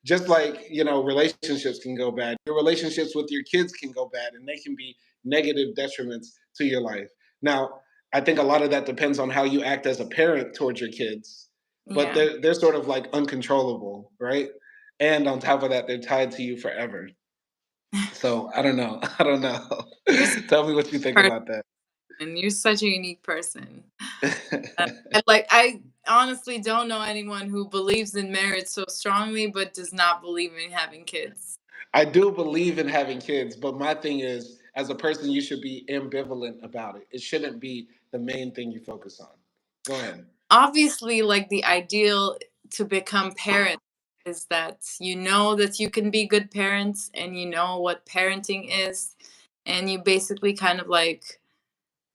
just like relationships can go bad, your relationships with your kids can go bad and they can be negative detriments to your life. Now I think a lot of that depends on how you act as a parent towards your kids, but Yeah. they're sort of like uncontrollable, right? And on top of that, they're tied to you forever. So I don't know. I don't know. You're such Tell me what you a think person, about that. and you're such a unique person. I honestly don't know anyone who believes in marriage so strongly but does not believe in having kids. I do believe in having kids, but my thing is, as a person, you should be ambivalent about it. It shouldn't be the main thing you focus on. Go ahead. Obviously, like the ideal to become parents is that you know that you can be good parents and you know what parenting is, and you basically kind of like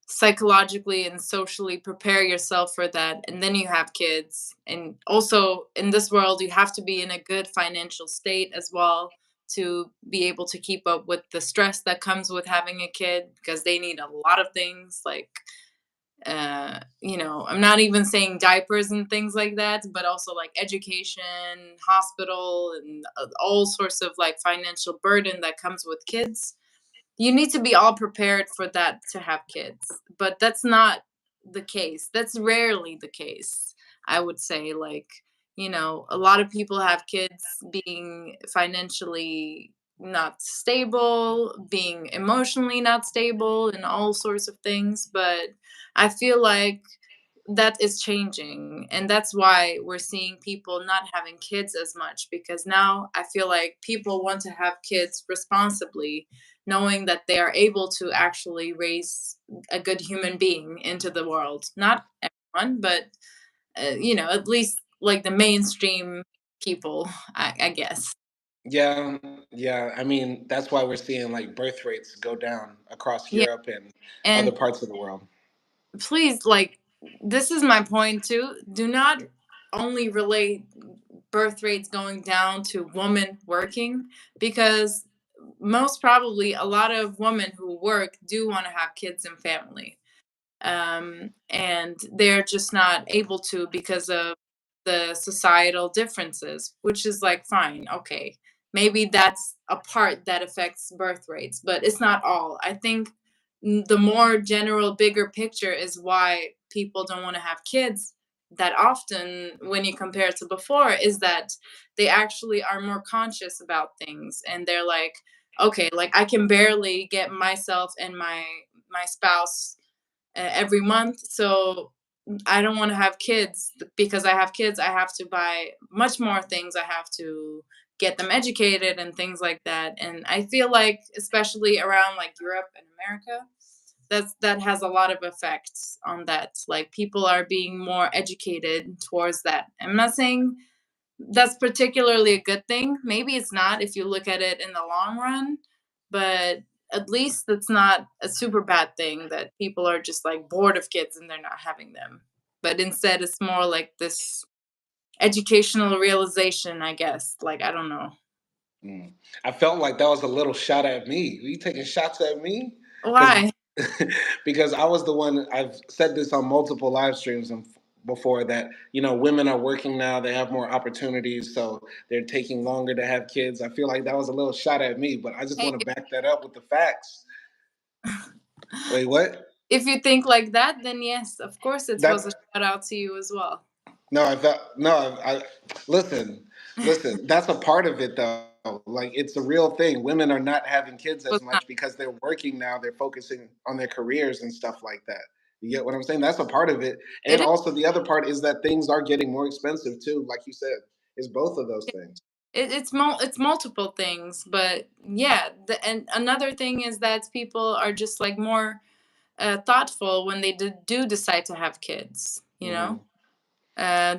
psychologically and socially prepare yourself for that, and then you have kids. And also in this world you have to be in a good financial state as well to be able to keep up with the stress that comes with having a kid, because they need a lot of things like I'm not even saying diapers and things like that, but also like education, hospital, and all sorts of like financial burden that comes with kids. You need to be all prepared for that to have kids, but that's not the case. That's rarely the case. I would say, like, a lot of people have kids being financially not stable, being emotionally not stable, and all sorts of things. But I feel like that is changing, and that's why we're seeing people not having kids as much, because now I feel like people want to have kids responsibly, knowing that they are able to actually raise a good human being into the world. Not everyone, but at least like the mainstream people, I guess. Yeah, yeah. I mean, that's why we're seeing like birth rates go down across Yeah. Europe and other And parts of the world. please, like, this is my point too. Do not only relate birth rates going down to women working, because most probably a lot of women who work do want to have kids and family, and they're just not able to because of the societal differences, which is like fine, okay, maybe that's a part that affects birth rates, but it's not all. I think the more general, bigger picture is why people don't want to have kids that often when you compare it to before is that they actually are more conscious about things, and they're like, okay, like I can barely get myself and my spouse every month, so I don't want to have kids. Because I have kids, I have to buy much more things. I have to get them educated and things like that. And I feel like, especially around like Europe and America, that has a lot of effects on that. Like people are being more educated towards that. I'm not saying that's particularly a good thing. Maybe it's not if you look at it in the long run, but at least it's not a super bad thing that people are just like bored of kids and they're not having them. But instead, it's more like this educational realization, I guess. Like, I don't know. Mm. I felt like that was a little shot at me. Were you taking shots at me? Because Why? because I was the one. I've said this on multiple live streams and before that. Women are working now. They have more opportunities, so they're taking longer to have kids. I feel like that was a little shot at me, but I just Hey, want to back that up with the facts. Wait, what? if you think like that, then yes, of course it was a That shout out to you as well. No, I felt no. Listen, listen. That's a part of it, though. Like it's a real thing. Women are not having kids as Was much not. because they're working now. They're focusing on their careers and stuff like that. You get what I'm saying? That's a part of it. And It is. also the other part is that things are getting more expensive too. Like you said, it's both of those things. It's multiple things, but yeah. And another thing is that people are just like more thoughtful when they do decide to have kids. Hmm.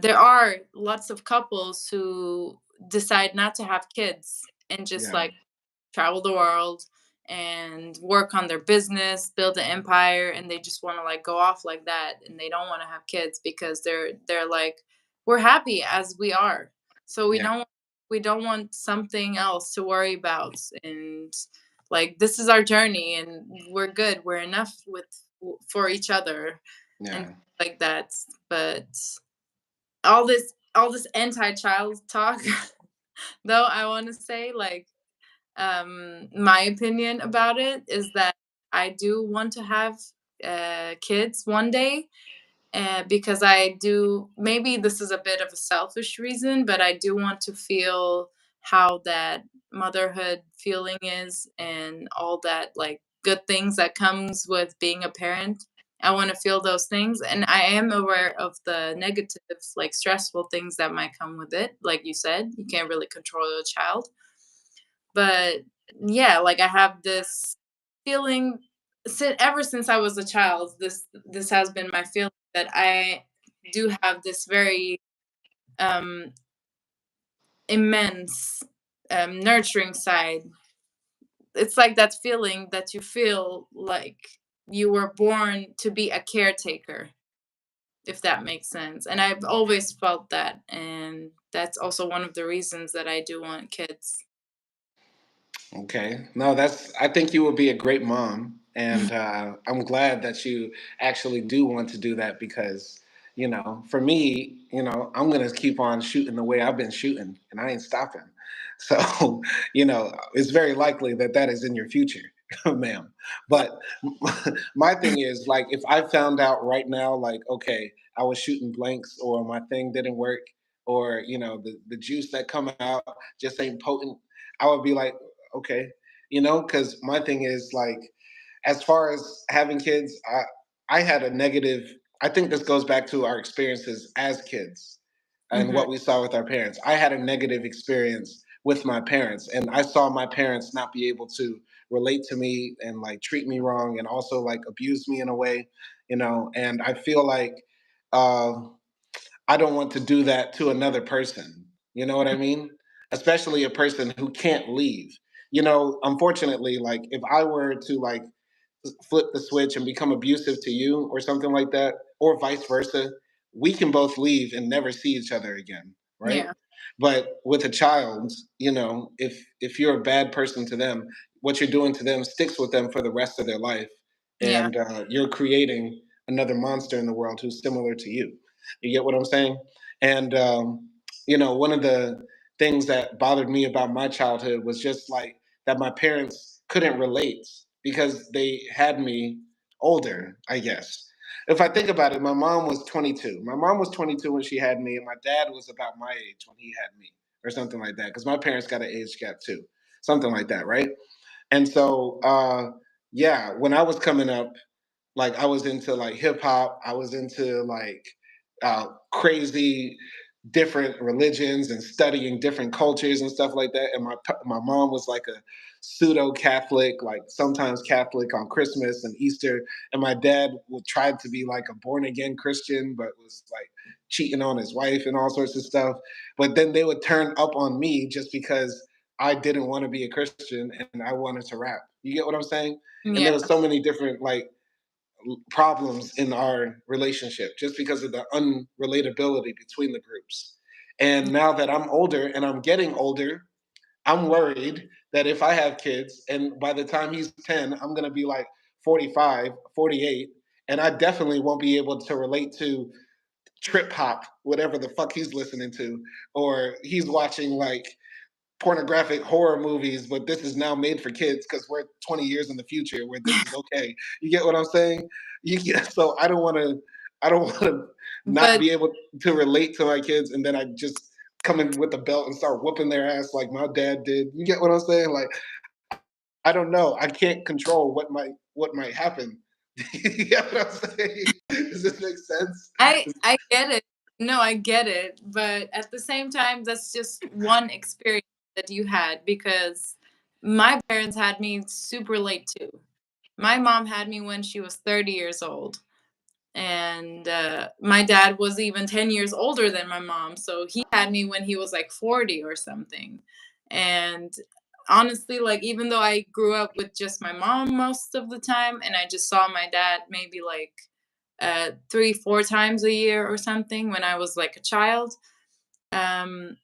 There are lots of couples who decide not to have kids and just Yeah, like travel the world and work on their business, build an empire, and they just want to like go off like that, and they don't want to have kids because they're like, we're happy as we are, so yeah, we don't want something else to worry about. And like this is our journey and we're good, we're enough with for each other and yeah. like that. But all this anti-child talk, though, I want to say, like, my opinion about it is that I do want to have kids one day, because I do. Maybe this is a bit of a selfish reason, but I do want to feel how that motherhood feeling is and all that like good things that comes with being a parent. I want to feel those things, and I am aware of the negative, like stressful things that might come with it. Like you said, you can't really control a child, but yeah, like I have this feeling ever since I was a child. This has been my feeling that I do have this very um, immense nurturing side. It's like that feeling that you feel like you were born to be a caretaker, if that makes sense. And I've always felt that, and that's also one of the reasons that I do want kids. Okay. No, I think you will be a great mom. And I'm glad that you actually do want to do that because, for me, I'm going to keep on shooting the way I've been shooting and I ain't stopping. So, it's very likely that that is in your future, ma'am. But my thing is, like, if I found out right now, like, okay, I was shooting blanks or my thing didn't work or, the juice that come out just ain't potent, I would be like, okay, because my thing is like, as far as having kids, I had a negative. I think this goes back to our experiences as kids and Hmm. what we saw with our parents. I had a negative experience with my parents, and I saw my parents not be able to relate to me and like treat me wrong, and also like abuse me in a way, And I feel like uh, I don't want to do that to another person. You know what I mean? Especially a person who can't leave. Unfortunately, like if I were to like flip the switch and become abusive to you or something like that, or vice versa, we can both leave and never see each other again, right? Yeah, But with a child, if you're a bad person to them, what you're doing to them sticks with them for the rest of their life, yeah, and you're creating another monster in the world who's similar to you. You get what I'm saying? And one of the things that bothered me about my childhood was just like that my parents couldn't relate because they had me older, I guess. If I think about it, my mom was 22. My mom was 22 when she had me, and my dad was about my age when he had me, or something like that, because my parents got an age gap too, something like that, right? And so, yeah, when I was coming up, like I was into like hip hop, I was into like crazy different religions and studying different cultures and stuff like that. And my mom was like a pseudo Catholic, like sometimes Catholic on Christmas and Easter, and my dad would try to be like a born again Christian, but was like cheating on his wife and all sorts of stuff. But then they would turn up on me just because I didn't want to be a Christian and I wanted to rap. You get what I'm saying? And there Yeah. was so many different like problems in our relationship just because of the unrelatability between the groups. And now that I'm older and I'm getting older, I'm worried that if I have kids and by the time he's 10, I'm going to be like 45, 48, and I definitely won't be able to relate to trip hop, whatever the fuck he's listening to, or he's watching like pornographic horror movies, but this is now made for kids because we're 20 years in the future where this is okay. You get what I'm saying? So I don't want to. I don't want to not But be able to relate to my kids, and then I just come in with a belt and start whooping their ass like my dad did. You get what I'm saying? Like I don't know. I can't control what might happen. You get what I'm saying? Does this make sense? I get it. No, I get it. But at the same time, that's just one experience that you had because my parents had me super late too. My mom had me when she was 30 years old. And my dad was even 10 years older than my mom. So he had me when he was like 40 or something. And honestly, like, even though I grew up with just my mom most of the time, and I just saw my dad maybe like 3, 4 times a year or something when I was like a child. Um,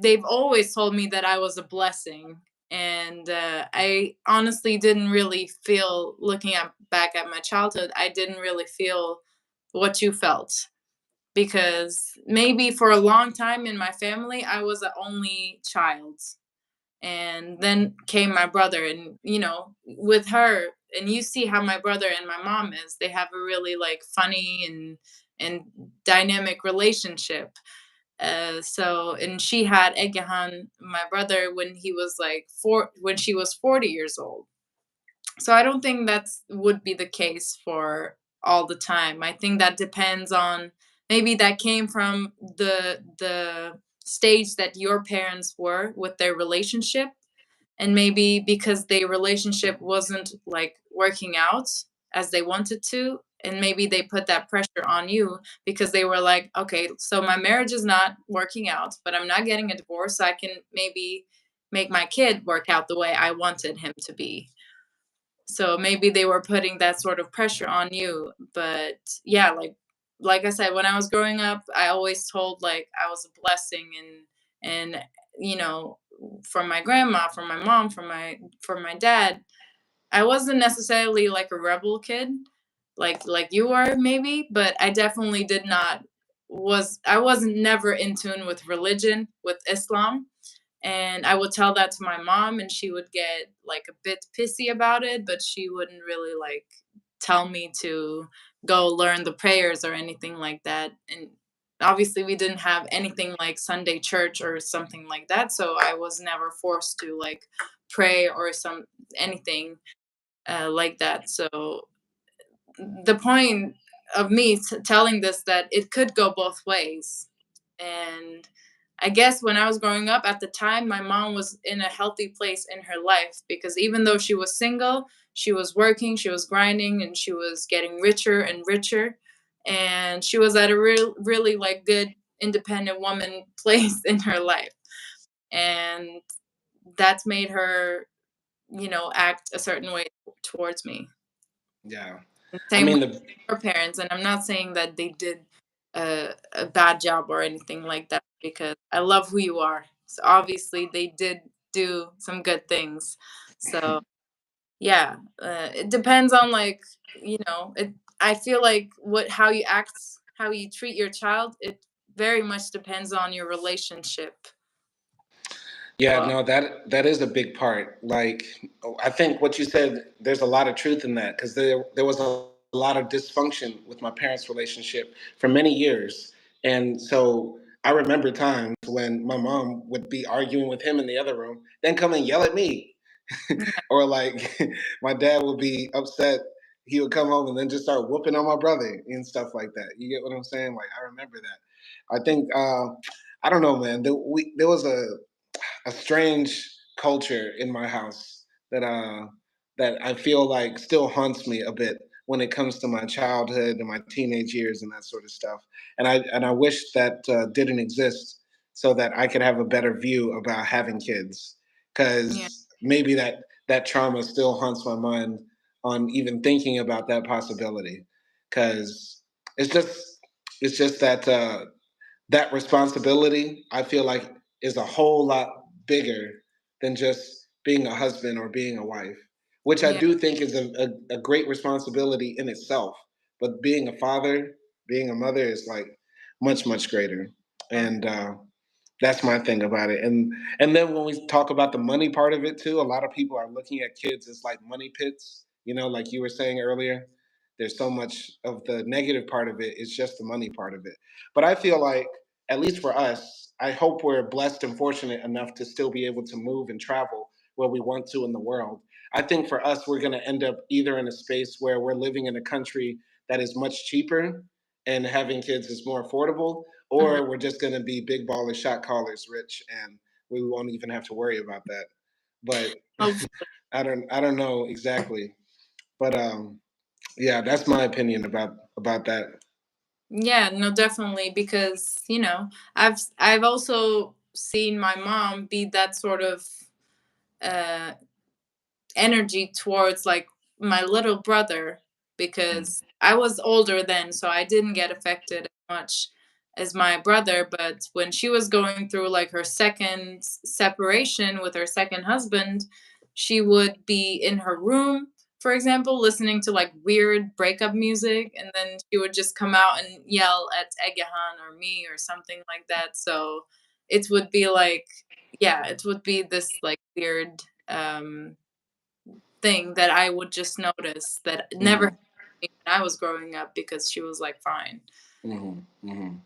they've always told me that I was a blessing, and I honestly didn't really feel looking at back at my childhood. I didn't really feel what you felt because maybe for a long time in my family I was the only child, and then came my brother, and with her, and you see how my brother and my mom is. They have a really like funny and dynamic relationship. And she had Egehan, my brother, when he was like when she was 40 years old. So I don't think that's would be the case for all the time. I think that depends on, maybe that came from the stage that your parents were with their relationship, and maybe because their relationship wasn't like working out as they wanted to, and maybe they put that pressure on you because they were like, okay, so my marriage is not working out, but I'm not getting a divorce, so I can maybe make my kid work out the way I wanted him to be. So maybe they were putting that sort of pressure on you. But yeah, like I said, when I was growing up, I always told like I was a blessing, and you know from my grandma, from my mom, from my dad. I wasn't necessarily like a rebel kid like you were maybe, but I definitely did not was I wasn't never in tune with religion, with Islam. And I would tell that to my mom, and she would get like a bit pissy about it, but she wouldn't really like tell me to go learn the prayers or anything like that. And obviously we didn't have anything like Sunday church or something like that, so I was never forced to like pray or anything like that. So the point of me telling this, that it could go both ways. And I guess when I was growing up at the time, my mom was in a healthy place in her life because even though she was single, she was working, she was grinding, and she was getting richer and richer. And she was at a really like good independent woman place in her life. And that's made her, act a certain way towards me. Yeah. I Same with mean the her parents, and I'm not saying that they did a bad job or anything like that because I love who you are. So obviously they did do some good things. So yeah, it depends on like it. I feel like how you act, how you treat your child. It very much depends on your relationship. Yeah, Well, no, that is a big part. Like, I think what you said, there's a lot of truth in that because there was a lot of dysfunction with my parents' relationship for many years, and so I remember times when my mom would be arguing with him in the other room, then come and yell at me. Yeah. Or like my dad would be upset. He would come home and then just start whooping on my brother and stuff like that. You get what I'm saying? Like I remember that. I think I don't know, man. There was a strange culture in my house that I feel like still haunts me a bit when it comes to my childhood and my teenage years and that sort of stuff. And I wish that didn't exist so that I could have a better view about having kids, Yeah. because maybe that trauma still haunts my mind on even thinking about that possibility, because it's just it's just that responsibility, I feel like, is a whole lot bigger than just being a husband or being a wife, which I Yeah. do think is a great responsibility in itself. But being a father, being a mother is like much, much greater. And that's my thing about it. And then when we talk about the money part of it too, a lot of people are looking at kids as like money pits. Like you were saying earlier, there's so much of the negative part of it. It's just the money part of it. But I feel like, at least for us, I hope we're blessed and fortunate enough to still be able to move and travel where we want to in the world. I think for us, we're going to end up either in a space where we're living in a country that is much cheaper and having kids is more affordable, Mhm. or we're just going to be big ballers, shot callers, rich, and we won't even have to worry about that. But Hopefully. I don't know exactly. But yeah, that's my opinion about that. Yeah, no, definitely, because I've also seen my mom be that sort of uh energy towards like my little brother, Mm, because I was older then, so I didn't get affected as much as my brother. But when she was going through like her second separation with her second husband, she would be in her room, for example, listening to like weird breakup music, and then she would just come out and yell at Egahan or me or something like that. So it would be like, yeah, it would be this like weird thing that I would just notice that never mhm, happened to me when I was growing up, because she was like fine. mhm, mhm.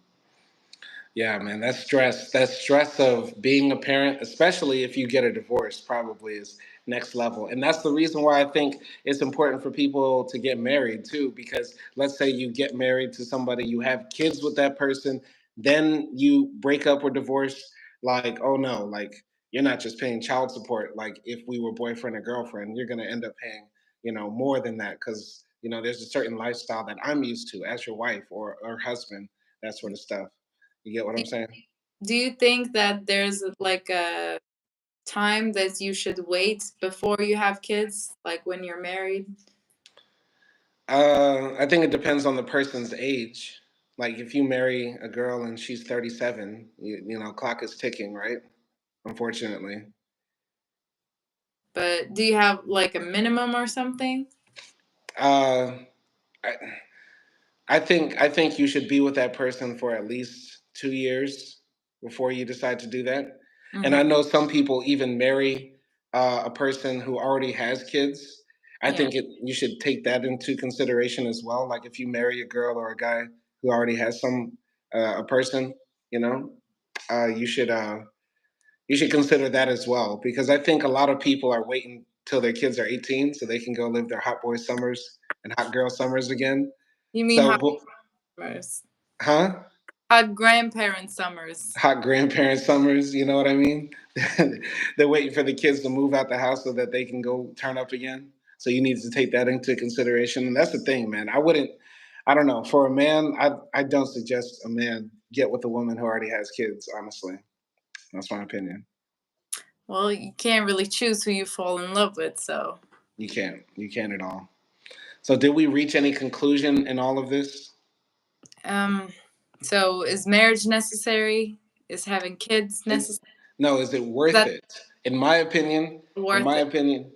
Yeah, man, that stress of being a parent, especially if you get a divorce, probably is next level. And that's the reason why I think it's important for people to get married too, because let's say you get married to somebody, you have kids with that person, then you break up or divorce, like, oh no, like you're not just paying child support. Like if we were boyfriend or girlfriend, you're gonna end up paying, more than that, because there's a certain lifestyle that I'm used to as your wife or husband, that sort of stuff. You get what Do I'm saying? do you think that there's like a time that you should wait before you have kids, like when you're married? I think it depends on the person's age. Like if you marry a girl and she's 37, clock is ticking, right? Unfortunately. But do you have like a minimum or something? Uh, I, I think you should be with that person for at least 2 years before you decide to do that. And Hmm. I know some people even marry a person who already has kids. I Yeah. think you should take that into consideration as well. Like if you marry a girl or a guy who already has a person, you know, you should consider that as well, because I think a lot of people are waiting till their kids are 18 so they can go live their hot boy summers and hot girl summers again. You mean So, hot summers? huh? Hot grandparent summers. Hot grandparent summers, you know what I mean? They're waiting for the kids to move out the house so that they can go turn up again. So you need to take that into consideration. And that's the thing, man. I don't know. For a man, I don't suggest a man get with a woman who already has kids, honestly. That's my opinion. Well, you can't really choose who you fall in love with, so. You can't. You can't at all. So did we reach any conclusion in all of this? Um, so is marriage necessary? Is having kids Is necessary? No, is it Is worth that it? In my opinion, in worth my it? opinion,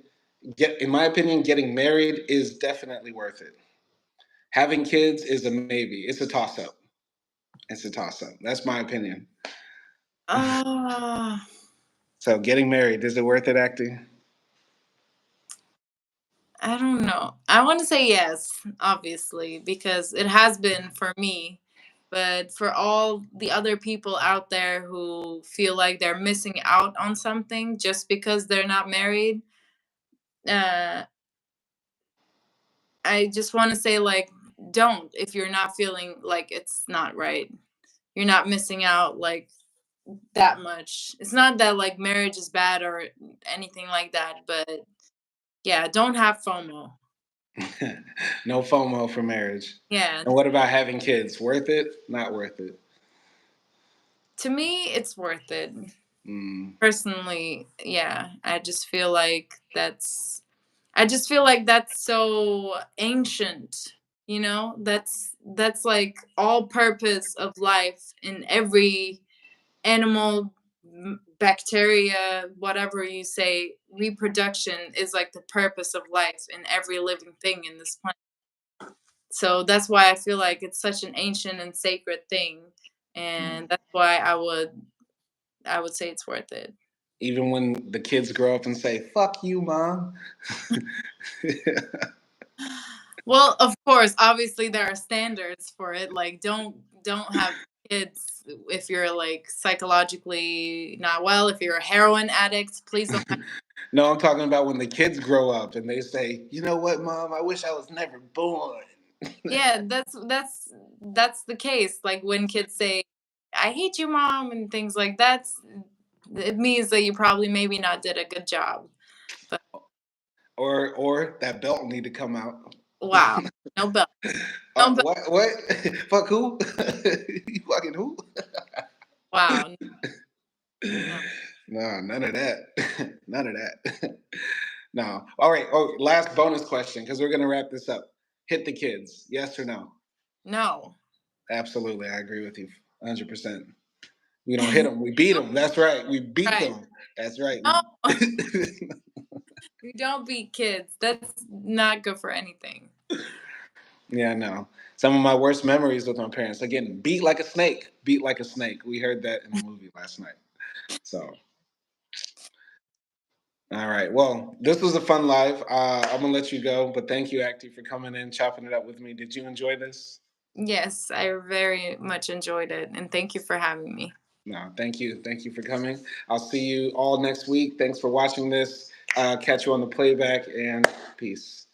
getting married is definitely worth it. Having kids is a maybe. It's a toss up. It's a toss up. That's my opinion. Uh, So getting married, is it worth it, acting? I don't know. I want to say yes, obviously, because it has been for me. But for all the other people out there who feel like they're missing out on something just because they're not married, uh, I just want to say, like, don't, if you're not feeling like it's not right. You're not missing out like that much. It's not that like marriage is bad or anything like that, but yeah, don't have FOMO. No FOMO for marriage. Yeah, And what about having kids? Worth it? Not worth it. to me, it's worth it. Mm, Personally, yeah, I just feel like that's so ancient, you know? That's like all purpose of life in every animal, bacteria, whatever you say, reproduction is like the purpose of life in every living thing in this planet. So that's why I feel like it's such an ancient and sacred thing, mm. and that's why I would say it's worth it. Even when the kids grow up and say, fuck you, mom. Well, of course, obviously there are standards for it. Like don't have kids if you're like psychologically not well, if you're a heroin addict, please don't have. No, I'm talking about when the kids grow up and they say, you know what, mom, I wish I was never born. Yeah, that's the case. Like when kids say, "I hate you, mom," and things like that, it means that you probably maybe not did a good job. But Or that belt need to come out. wow, no belt, no belt. What? Fuck who? You fucking who? Wow, no. No, none of that. None of that. No. All right. Oh, last bonus question because we're gonna wrap this up. Hit the kids. Yes or no? No. Absolutely. I agree with you 100%. We don't hit them. We beat them. That's right. We beat Right. them. That's right. No, you don't beat kids. That's not good for anything. Yeah, no. Some of my worst memories with my parents. Again, beat like a snake. Beat like a snake. We heard that in the movie last night. So, all right. Well, this was a fun live. I'm gonna let you go, but thank you, Acty, for coming in, chopping it up with me. Did you enjoy this? Yes, I very much enjoyed it, and thank you for having me. No, thank you. Thank you for coming. I'll see you all next week. Thanks for watching this. Catch you on the playback and peace.